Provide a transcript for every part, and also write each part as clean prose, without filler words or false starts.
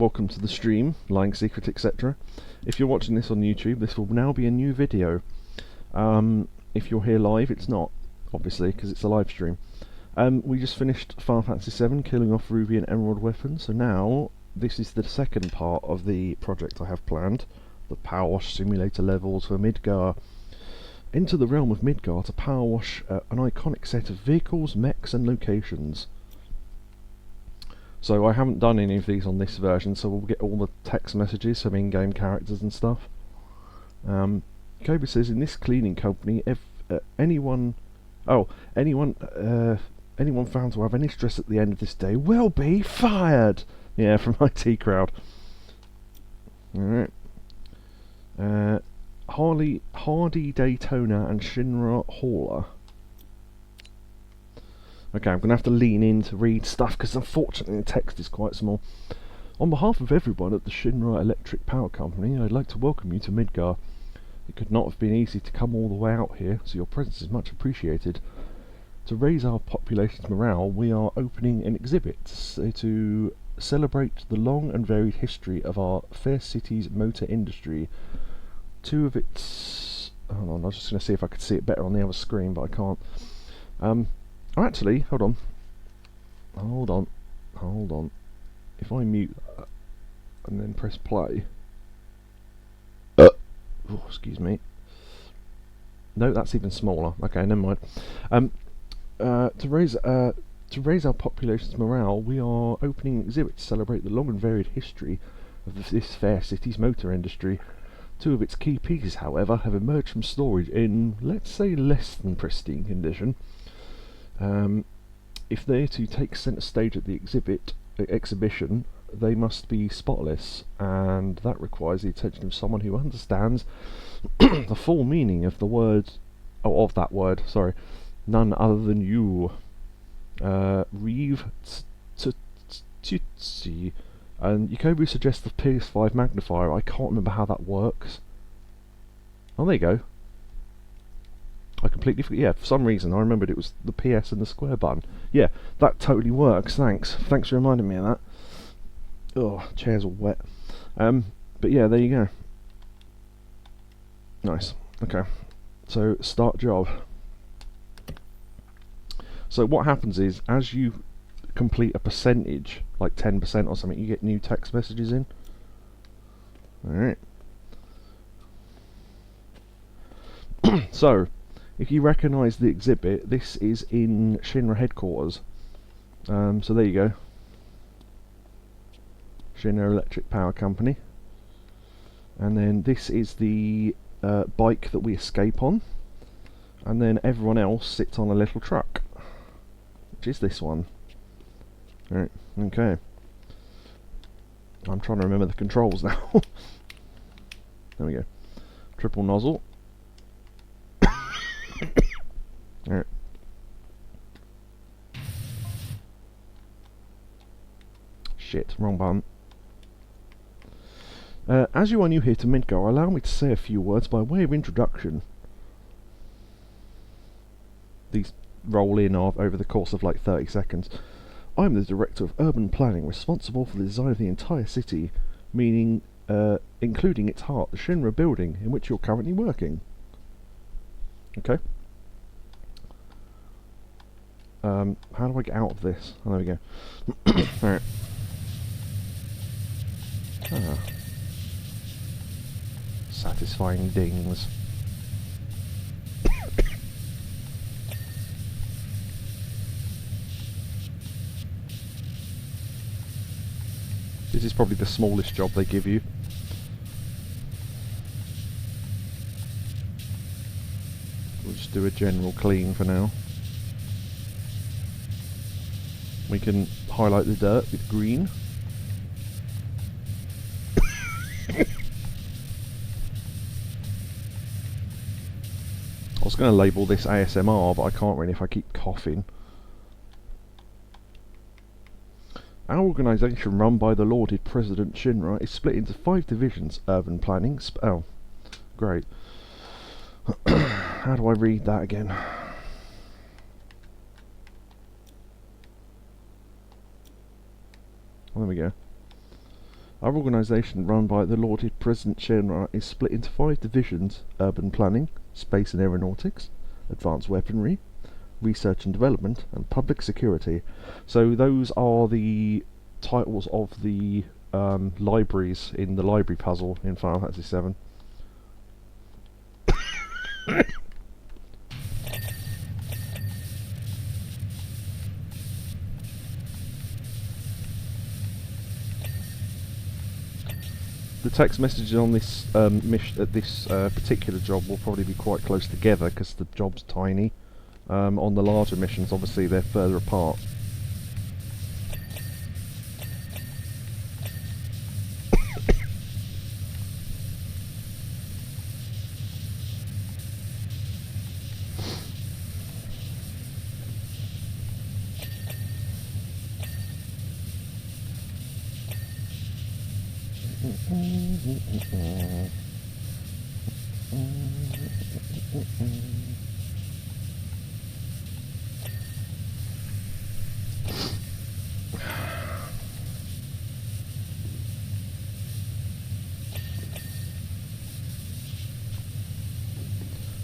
welcome to the stream, Lying Secret, etc. If you're watching this on YouTube, this will now be a new video. If you're here live, it's not, obviously, because it's a live stream. We just finished Final Fantasy 7, killing off Ruby and Emerald weapons, so now this is the second part of the project I have planned, the Power Wash Simulator levels for Midgar. Enter the realm of Midgar to power wash an iconic set of vehicles, mechs and locations. So I haven't done any of these on this version, so we'll get all the text messages from in-game characters and stuff. Kobe says, in this cleaning company, if anyone found to have any stress at the end of this day will be fired! Yeah, from IT crowd. Alright. Hardy-Daytona and Shinra Hauler. Okay, I'm going to have to lean in to read stuff because unfortunately the text is quite small. On behalf of everyone at the Shinra Electric Power Company, I'd like to welcome you to Midgar. It could not have been easy to come all the way out here, so your presence is much appreciated. To raise our population's morale, we are opening an exhibit to celebrate the long and varied history of our fair city's motor industry. Two of its... Hold on, I was just going to see if I could see it better on the other screen, but I can't. Oh, actually, hold on. If I mute that and then press play... Oh, excuse me. No, that's even smaller. Okay, never mind. To raise our population's morale, we are opening an exhibit to celebrate the long and varied history of this fair city's motor industry. Two of its key pieces, however, have emerged from storage in, let's say, less than pristine condition. If they're to take centre stage at the exhibition, they must be spotless, and that requires the attention of someone who understands the full meaning of the word, sorry, none other than you. Reeve Tutsi. And Yakobu suggests the PS5 magnifier. I can't remember how that works. Oh, there you go. I completely forgot. Yeah, for some reason I remembered it was the PS and the square button. Yeah, that totally works. Thanks for reminding me of that. Oh, chair's all wet. But yeah, there you go. Nice. Okay. So start job. So what happens is, as you complete a percentage, like 10% or something, you get new text messages in. Alright. So, if you recognise the exhibit, this is in Shinra headquarters. So there you go. Shinra Electric Power Company. And then this is the bike that we escape on. And then everyone else sits on a little truck, which is this one. Right, okay. I'm trying to remember the controls now. There we go. Triple nozzle. Alright. Shit, wrong button. As you are new here to Midgar, allow me to say a few words by way of introduction. These roll in over the course of like 30 seconds. I'm the Director of Urban Planning, responsible for the design of the entire city, meaning, including its heart, the Shinra building, in which you're currently working. Okay. How do I get out of this? Oh, there we go. Alright. Ah. Satisfying dings. This is probably the smallest job they give you. We'll just do a general clean for now. We can highlight the dirt with green. I was going to label this ASMR, but I can't really if I keep coughing. Our organisation, run by the lauded President Shinra, is split into 5 divisions. Urban planning, oh, great. How do I read that again? Oh, there we go. Our organisation, run by the lauded President Shinra, is split into 5 divisions: urban planning, space and aeronautics, advanced weaponry, research and development, and public security. So those are the titles of the libraries in the library puzzle in Final Fantasy VII. The text messages on this particular job will probably be quite close together because the job's tiny. On the larger missions, obviously, they're further apart.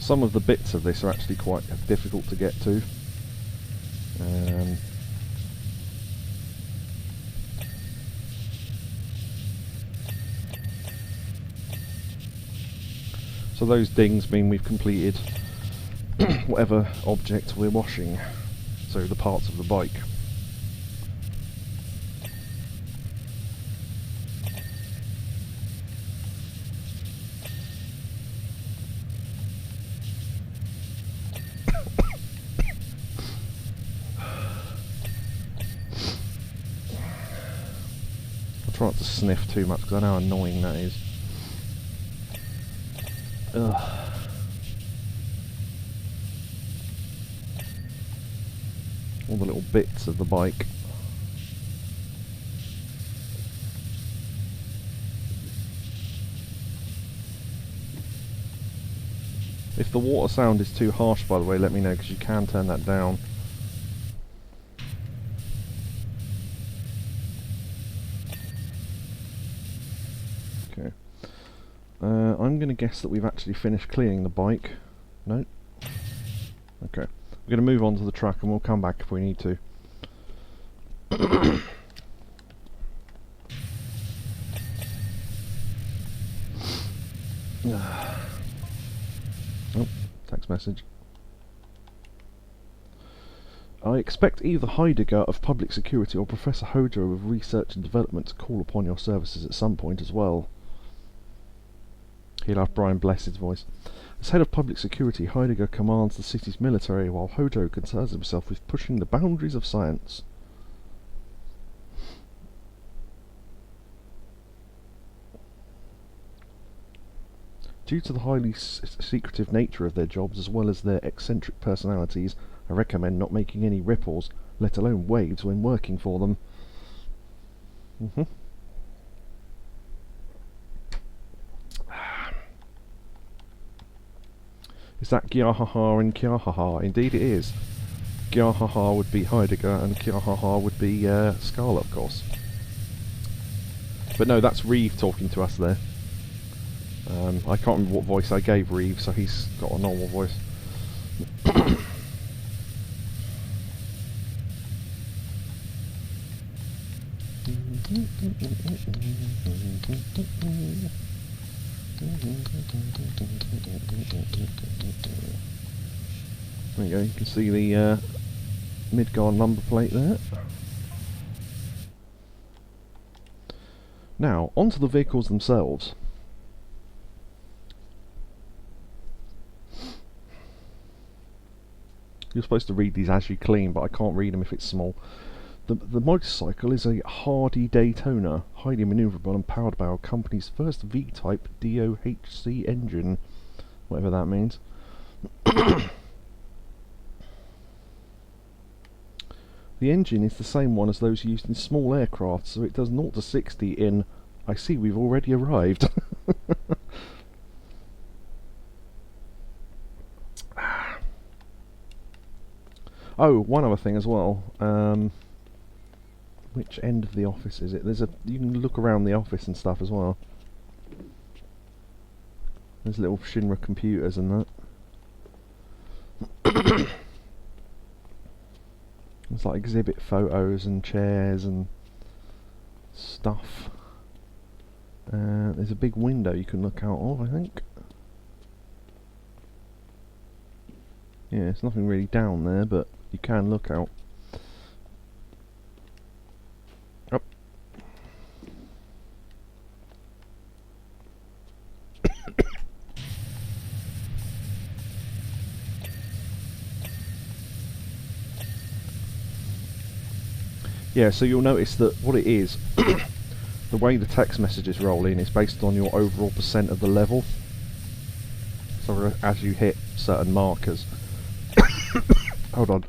Some of the bits of this are actually quite difficult to get to. So those dings mean we've completed whatever object we're washing, so the parts of the bike. I try not to sniff too much because I know how annoying that is. Ugh. All the little bits of the bike. If the water sound is too harsh, by the way, let me know, because you can turn that down. Okay. I'm going to guess that we've actually finished cleaning the bike. No? Okay. We're going to move on to the track and we'll come back if we need to. Oh, text message. I expect either Heidegger of Public Security or Professor Hojo of Research and Development to call upon your services at some point as well. He'll have Brian Blessed's voice. As head of public security, Heidegger commands the city's military, while Hojo concerns himself with pushing the boundaries of science. Due to the highly secretive nature of their jobs, as well as their eccentric personalities, I recommend not making any ripples, let alone waves, when working for them. Is that Gyahaha and Kyahaha? Indeed it is. Gyahaha would be Heidegger and Kyahaha would be Scarlet, of course. But no, that's Reeve talking to us there. I can't remember what voice I gave Reeve, so he's got a normal voice. There you go, you can see the Midgard number plate there. Now, onto the vehicles themselves. You're supposed to read these as you clean, but I can't read them if it's small. The motorcycle is a Hardy-Daytona, highly manoeuvrable and powered by our company's first V-type DOHC engine, whatever that means. The engine is the same one as those used in small aircraft, so it does 0 to 60 in, I see we've already arrived. Oh, one other thing as well. Which end of the office is it? You can look around the office and stuff as well. There's little Shinra computers and that. It's like exhibit photos and chairs and stuff. There's a big window you can look out of, I think. Yeah, there's nothing really down there, but you can look out. Up. Yeah, so you'll notice that what it is, the way the text messages roll in is based on your overall percent of the level. So as you hit certain markers, hold on.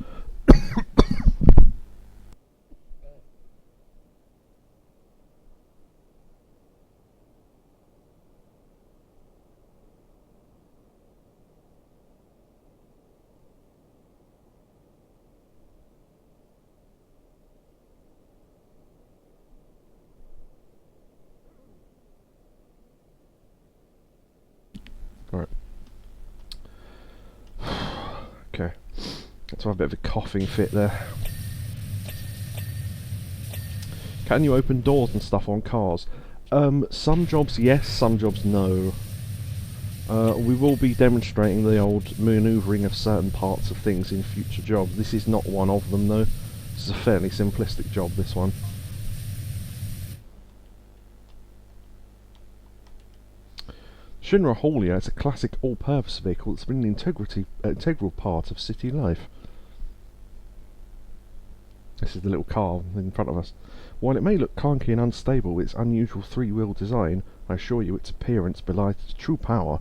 Alright. Okay. Let's have a bit of a coughing fit there. Can you open doors and stuff on cars? Some jobs yes, some jobs no. We will be demonstrating the old manoeuvring of certain parts of things in future jobs. This is not one of them though. This is a fairly simplistic job, this one. Shinra Hardy is a classic all-purpose vehicle that's been an integral part of city life. This is the little car in front of us. While it may look clunky and unstable with its unusual three-wheel design, I assure you its appearance belies its true power.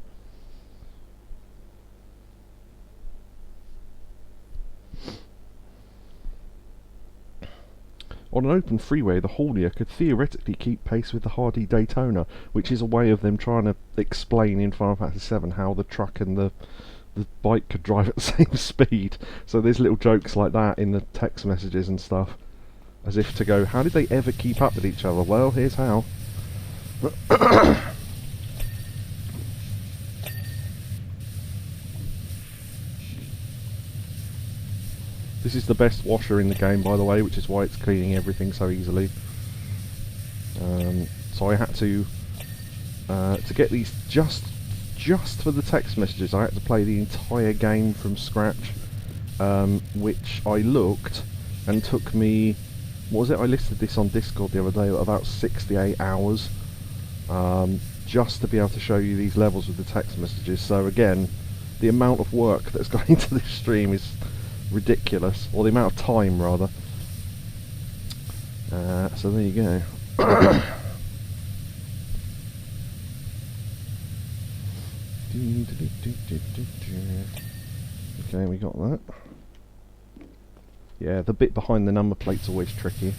On an open freeway, the Hardy could theoretically keep pace with the Hardy-Daytona, which is a way of them trying to explain in Final Fantasy 7 how the truck and the bike could drive at the same speed. So there's little jokes like that in the text messages and stuff. As if to go, how did they ever keep up with each other? Well, here's how. This is the best washer in the game, by the way, which is why it's cleaning everything so easily. So I had to get these just for the text messages. I had to play the entire game from scratch, which I looked and took me. What was it? I listed this on Discord the other day. About 68 hours, just to be able to show you these levels with the text messages. So again, the amount of work that's gone into this stream is ridiculous, or the amount of time rather. So there you go. Okay, we got that. Yeah, the bit behind the number plate's always tricky.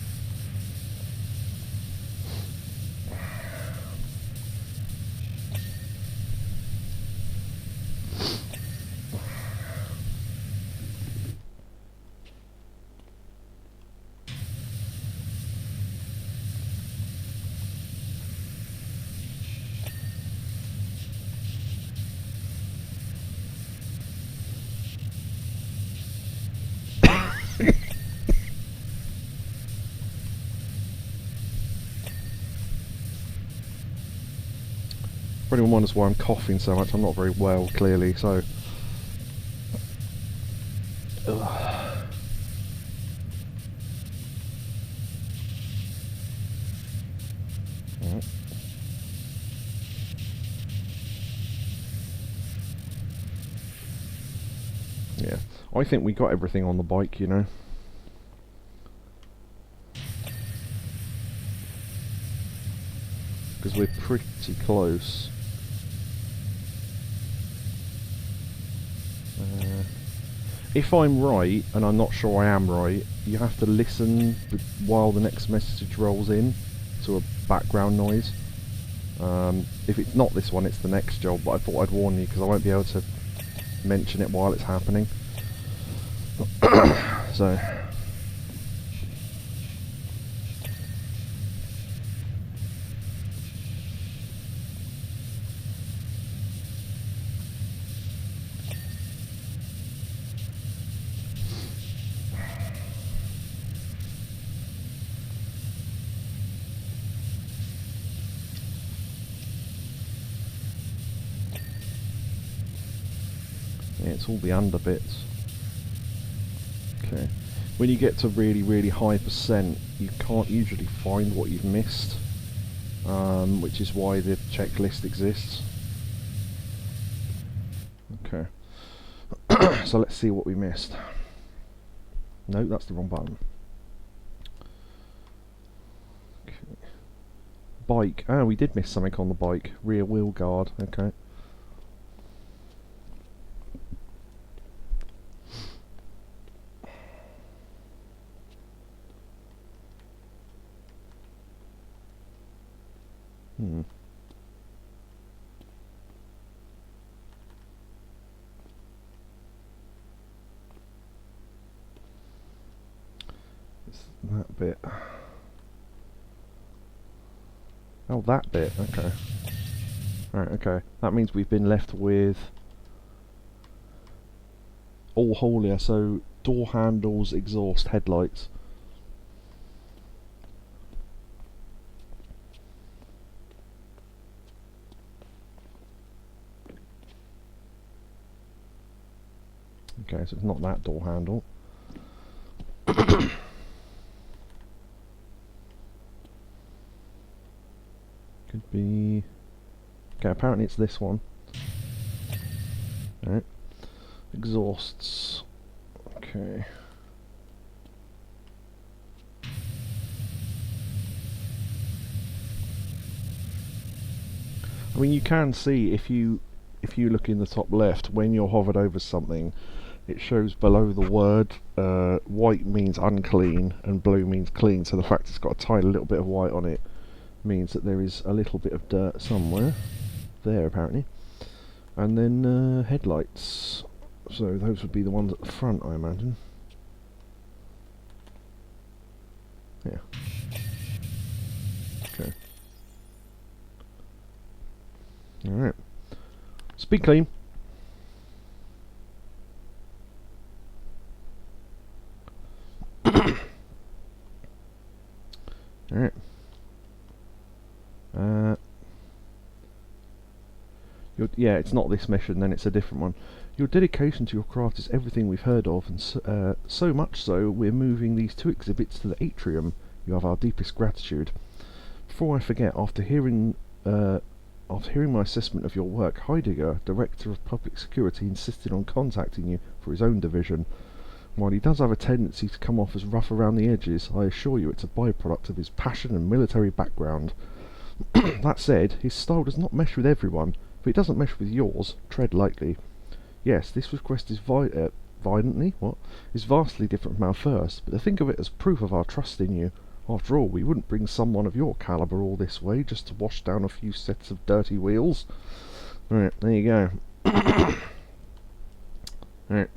For anyone wonders why I'm coughing so much, I'm not very well, clearly, so... Ugh. Right. Yeah, I think we got everything on the bike, you know. Because we're pretty close. If I'm right, and I'm not sure I am right, you have to listen while the next message rolls in to a background noise. If it's not this one, it's the next job, but I thought I'd warn you because I won't be able to mention it while it's happening. So... Yeah, it's all the under bits. Okay. When you get to really, really high percent, you can't usually find what you've missed, which is why the checklist exists. Okay. So let's see what we missed. No, that's the wrong button. Okay. Bike. Oh, we did miss something on the bike. Rear wheel guard. Okay. It's that bit. Oh, that bit. Okay. Alright, okay. That means we've been left with all haulier, so door handles, exhaust, headlights. Okay, so it's not that door handle. Could be... Okay, apparently it's this one. Alright. Exhausts. Okay. I mean, you can see if you look in the top left, when you're hovered over something, it shows below the word white means unclean and blue means clean, so the fact it's got a tiny little bit of white on it means that there is a little bit of dirt somewhere there apparently. And then headlights, so those would be the ones at the front, I imagine. Yeah. Okay. Alright. Speed clean. Alright. Yeah, it's not this mission, then it's a different one. Your dedication to your craft is everything we've heard of, and so much so, we're moving these 2 exhibits to the atrium. You have our deepest gratitude. Before I forget, after hearing my assessment of your work, Heidegger, Director of Public Security, insisted on contacting you for his own division. While he does have a tendency to come off as rough around the edges, I assure you it's a byproduct of his passion and military background. That said, his style does not mesh with everyone. If it doesn't mesh with yours, tread lightly. Yes, this request is is vastly different from our first, but to think of it as proof of our trust in you. After all, we wouldn't bring someone of your calibre all this way just to wash down a few sets of dirty wheels. Alright, there you go. Alright.